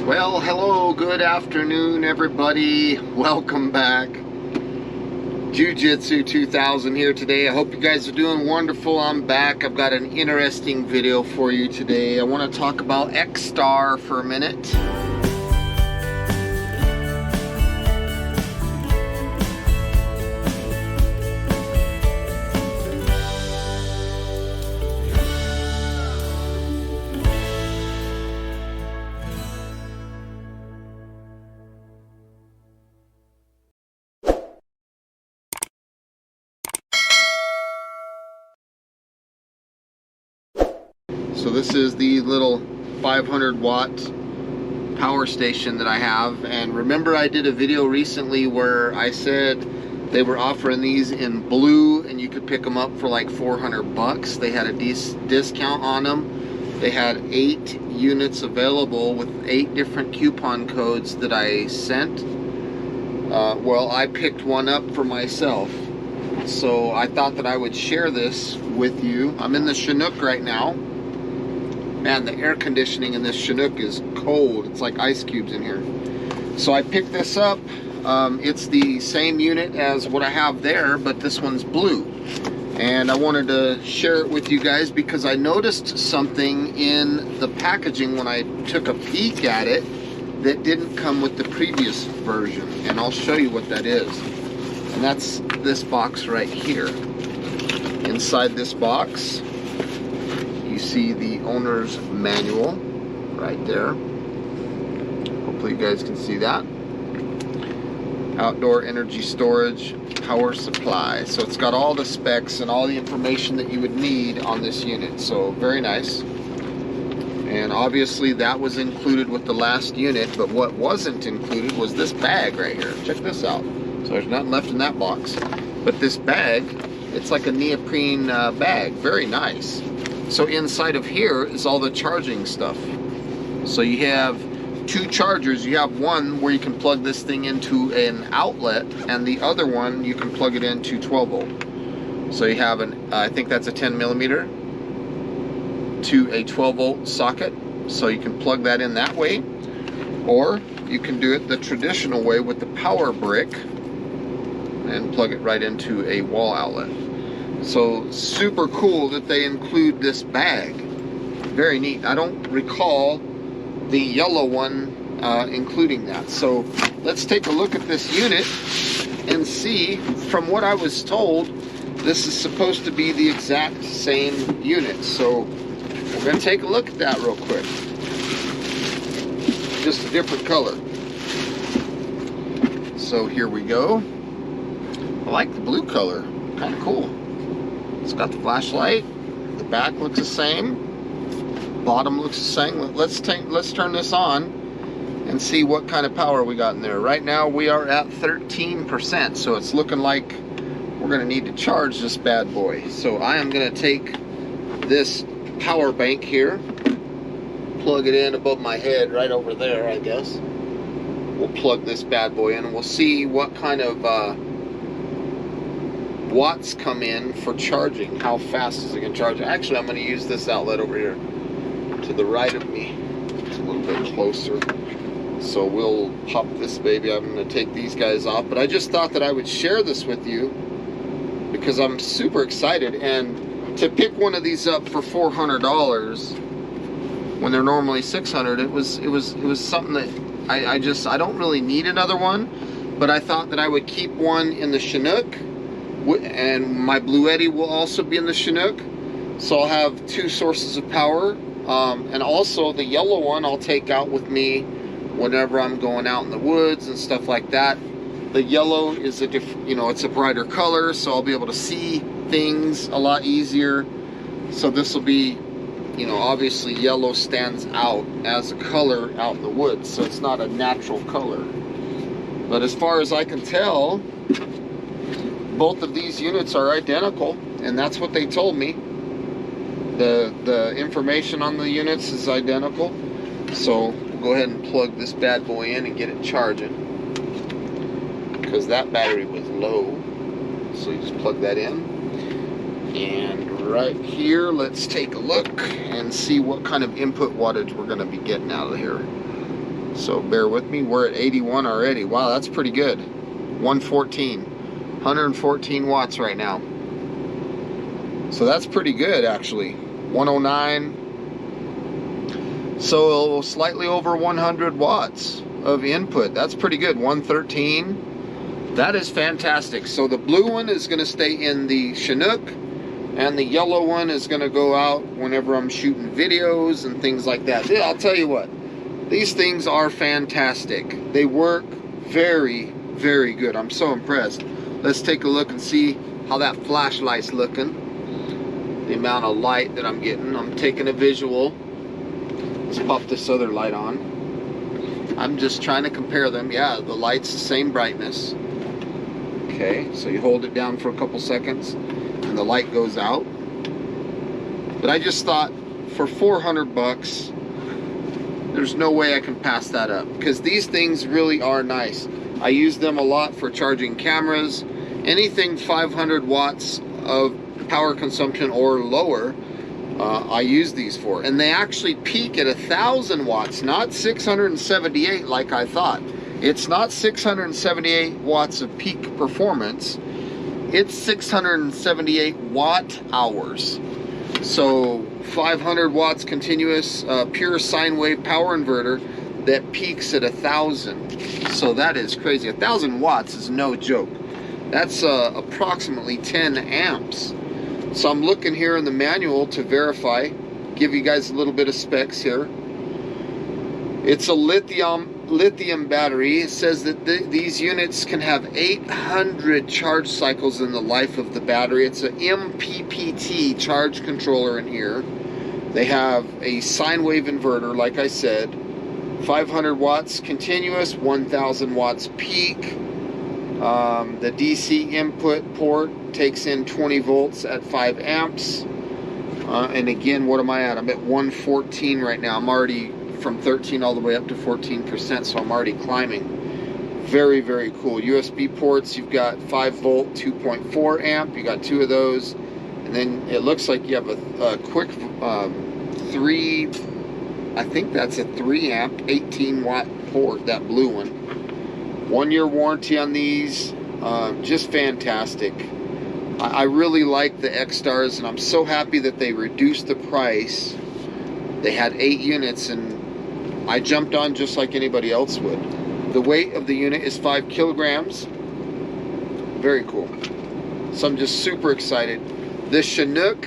Well, hello, good afternoon, everybody. Welcome back. Jiu-Jitsu 2000 here today. I hope you guys are doing wonderful. I'm back. I've got an interesting video for you today. I want to talk about XTAR for a minute. So this is the little 500 watt power station that I have, and remember I did a video recently where I said they were offering these in blue and you could pick them up for like 400 bucks. They had a discount on them. They had 8 units available with 8 different coupon codes that I sent. Well, I picked one up for myself, so I thought that I would share this with you. I'm in the Chinook right now. Man, the air conditioning in this Chinook is cold. It's like ice cubes in here. So I picked this up. It's the same unit as what I have there, but this one's blue. And I wanted to share it with you guys because I noticed something in the packaging when I took a peek at it that didn't come with the previous version. And I'll show you what that is. And that's this box right here. Inside this box, you see the owner's manual right there. Hopefully you guys can see that. Outdoor energy storage, power supply. So it's got all the specs and all the information that you would need on this unit. So very nice. And obviously that was included with the last unit, but what wasn't included was this bag right here. Check this out. So there's nothing left in that box. But this bag, it's like a neoprene bag. Very nice. So inside of here is all the charging stuff. So you have 2 chargers. You have one where you can plug this thing into an outlet, and the other one you can plug it into 12 volt. So you have an, I think that's a 10 millimeter to a 12 volt socket. So you can plug that in that way, or you can do it the traditional way with the power brick and plug it right into a wall outlet. So super cool that they include this bag. Very neat. I don't recall the yellow one including that. So let's take a look at this unit and see. From what I was told, this is supposed to be the exact same unit. So we're going to take a look at that real quick. Just a different color. So here we go. I like the blue color. Kind of cool. It's got the flashlight. The back looks the same. Bottom looks the same. Let's turn this on and see what kind of power we got in there. Right now we are at 13%, so it's looking like we're going to need to charge this bad boy. So I am going to take this power bank here, plug it in above my head right over there, I guess. We'll plug this bad boy in and we'll see what kind of watts come in for charging. How fast is it going to charge? Actually, I'm going to use this outlet over here to the right of me. It's a little bit closer. So we'll pop this baby. I'm going to take these guys off. But I just thought that I would share this with you because I'm super excited. And to pick one of these up for $400 when they're normally $600, it was something that I don't really need another one. But I thought that I would keep one in the Chinook. And my Blue Eddy will also be in the Chinook, so I'll have 2 sources of power. And also the yellow one I'll take out with me whenever I'm going out in the woods and stuff like that. The yellow is a different, it's a brighter color, so I'll be able to see things a lot easier. So this will be, obviously yellow stands out as a color out in the woods, so it's not a natural color. But as far as I can tell, both of these units are identical, and that's what they told me. The information on the units is identical. So we'll go ahead and plug this bad boy in and get it charging, because that battery was low. So you just plug that in. And right here, let's take a look and see what kind of input wattage we're going to be getting out of here. So bear with me, we're at 81 already. Wow, that's pretty good. 114 watts right now. So that's pretty good actually. 109. So slightly over 100 watts of input. That's pretty good. 113. That is fantastic. So the blue one is going to stay in the Chinook, and the yellow one is going to go out whenever I'm shooting videos and things like that. Yeah, I'll tell you what, these things are fantastic. They work very, very good. I'm so impressed. Let's take a look and see how that flashlight's looking. The amount of light that I'm getting. I'm taking a visual. Let's pop this other light on. I'm just trying to compare them. Yeah, the light's the same brightness. Okay, so you hold it down for a couple seconds and the light goes out. But I just thought for 400 bucks, there's no way I can pass that up, because these things really are nice. I use them a lot for charging cameras. Anything 500 watts of power consumption or lower, I use these for. And they actually peak at 1,000 watts, not 678 like I thought. It's not 678 watts of peak performance. It's 678 watt hours. So 500 watts continuous pure sine wave power inverter that peaks at 1,000. So that is crazy. 1,000 watts is no joke. That's approximately 10 amps. So I'm looking here in the manual to verify, give you guys a little bit of specs here. It's a lithium battery. It says that these units can have 800 charge cycles in the life of the battery. It's an MPPT charge controller in here. They have a sine wave inverter, like I said. 500 watts continuous, 1,000 watts peak. The DC input port takes in 20 volts at 5 amps. And again, what am I at? I'm at 114 right now. I'm already from 13 all the way up to 14%, so I'm already climbing. Very, very cool. USB ports, you've got 5 volt, 2.4 amp. You got 2 of those. And then it looks like you have a quick 3, I think that's a 3 amp, 18 watt port, that blue one. 1-year warranty on these. Just fantastic. I really like the XTARs, and I'm so happy that they reduced the price. They had 8 units, and I jumped on just like anybody else would. The weight of the unit is 5 kilograms. Very cool. So I'm just super excited. The Chinook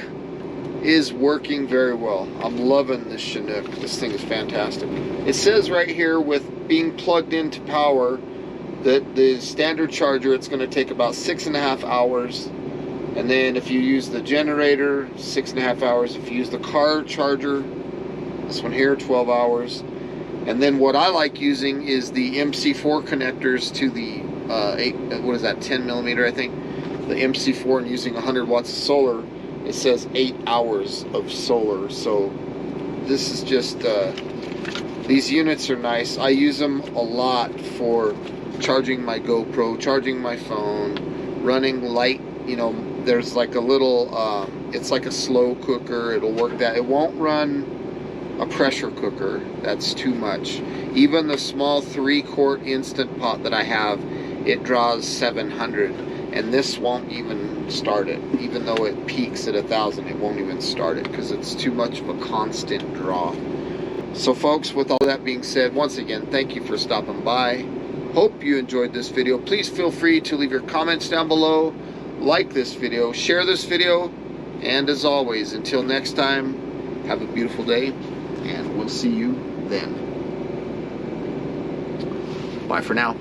is working very well. I'm loving this Chinook. This thing is fantastic. It says right here, with being plugged into power, that the standard charger, it's going to take about 6.5 hours. And then if you use the generator, 6.5 hours. If you use the car charger, this one here, 12 hours. And then what I like using is the MC4 connectors to the 10 millimeter, I think. The MC4, and using 100 watts of solar, it says 8 hours of solar. So this is just, these units are nice. I use them a lot for charging my GoPro, charging my phone, running light. You know, there's like a little, it's like a slow cooker. It'll work that. It won't run a pressure cooker. That's too much. Even the small 3-quart Instant Pot that I have, it draws 700, and this won't even start it. Even though it peaks at 1,000, it won't even start it because it's too much of a constant draw. So folks, with all that being said, once again, thank you for stopping by. Hope you enjoyed this video. Please feel free to leave your comments down below, like this video, share this video, and as always, until next time, have a beautiful day, and we'll see you then. Bye for now.